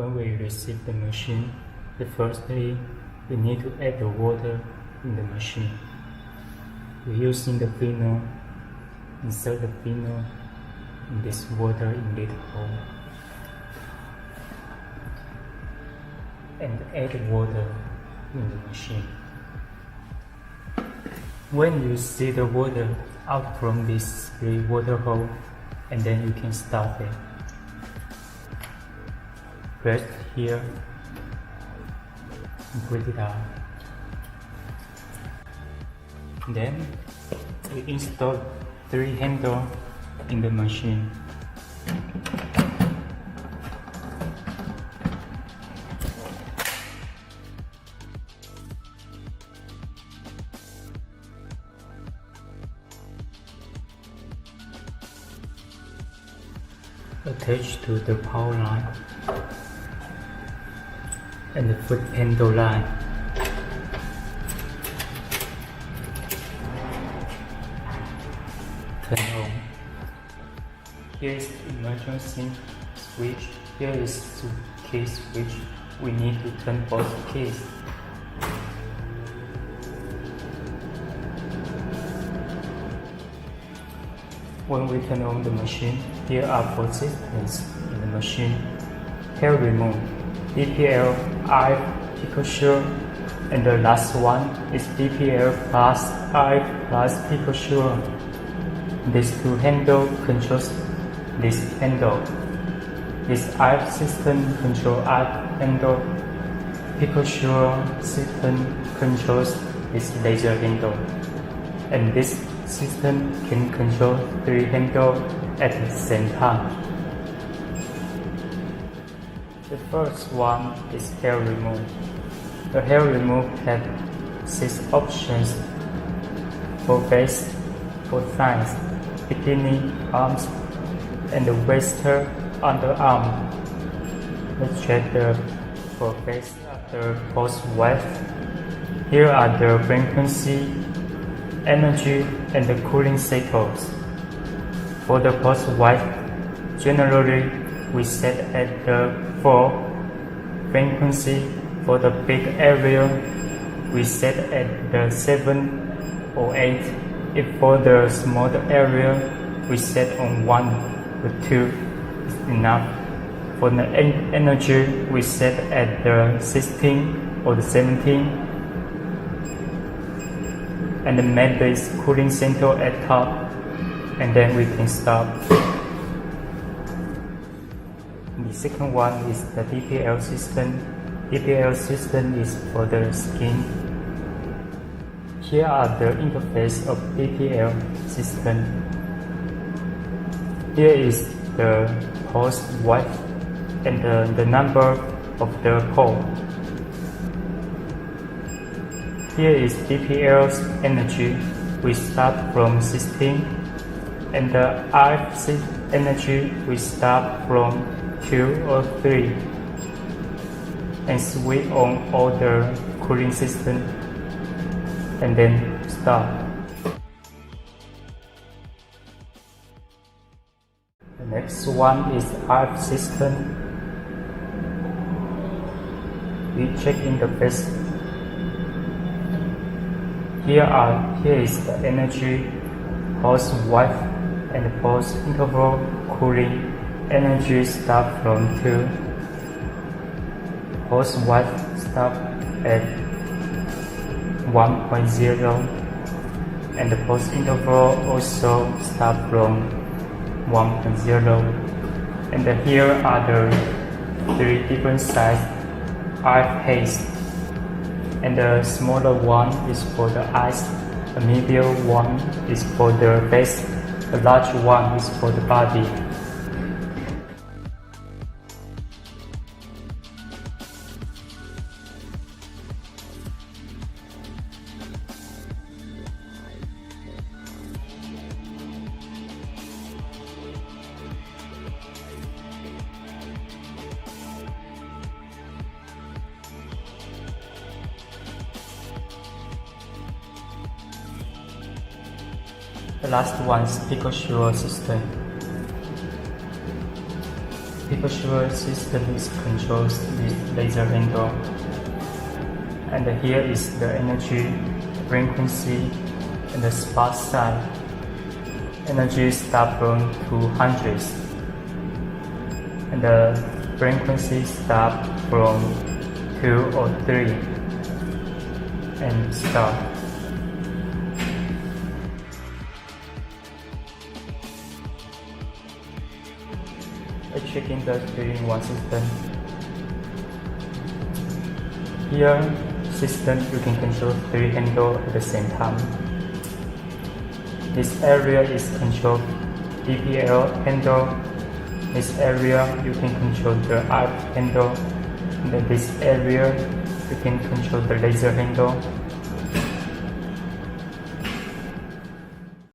When we receive the machine, firstly we need to add the water in the machine. We're using the funnel. Insert the funnel in this water inlet hole and add water in the machine. When you see the water out from this gray water hole, and then you can stop it. Press here and put it out. Then we install 3 handles in the machine. Attached to the power line and the foot handle line. Turn on. Here is the emergency switch. Here is the key switch. We need to turn both keys. When we turn on the machine, here are 4 systems in the machine. Hair remove, DPL+RF PICOSECOND, and the last one is DPL+RF+PICOSECOND. These 2 handles controls this handle. This RF system controls RF handle. PICOSECOND system controls this laser handle. And this system can control 3 handles at the same time. The first one is hair remove. The hair remove has 6 options: for face, for thighs, bikini, arms, and the waist, underarm. Let's check the for face after post-wave. Here are the frequency, energy, and the cooling cycles. For the post-wave, generally we set at the 4 frequency. For the big area, we set at the 7 or 8. If for the smaller area, we set on 1 or 2 is enough. For the energy, we set at the 16 or the 17. And make this cooling center at top, and then we can stop. The second one is the DPL system. DPL system is for the skin. Here are the interface of DPL system. Here is the pulse width and the number of the pole. Here is DPL's energy. We start from 16, and the RF energy we start from 2 or 3, and switch on all the cooling system, and then stop. The next one is RF system. We check in the face. Here is the energy, pulse width, and pulse interval cooling. Energy start from 2. Pulse width start at 1.0, and the pulse interval also start from 1.0. And here are the 3 different size RF haze. And the smaller one is for the eyes, the medium one is for the face, the large one is for the body. The last one is PICOSECOND system. visual system is controls the laser handle. And here is the energy, frequency, and the spark side. Energy start from 200, and the frequency start from 2 or 3, and stop. Checking the 3-in-1 system. Here, system you can control 3 handles at the same time. This area is controlled DPL handle. This area you can control the RF handle. And this area you can control the laser handle.